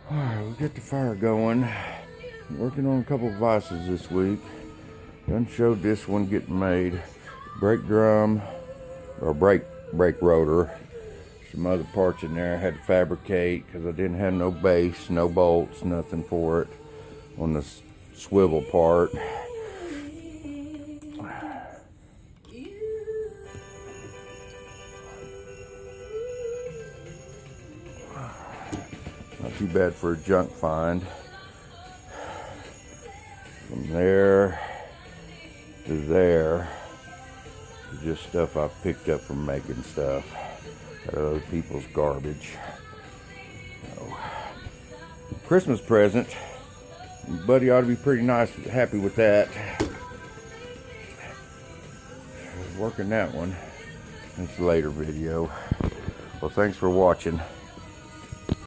Alright, we got the fire going. I'm working on a couple of vices this week. Done showed this one getting made. Brake drum, or brake rotor. Some other parts in there I had to fabricate because I didn't have no base, no bolts, nothing for it on the swivel part. Not too bad for a junk find. From there to there, just stuff I picked up from making stuff out of other people's garbage. So, Christmas present. Buddy ought to be pretty nice, happy with that. Working that one. That's a later video. Well, thanks for watching.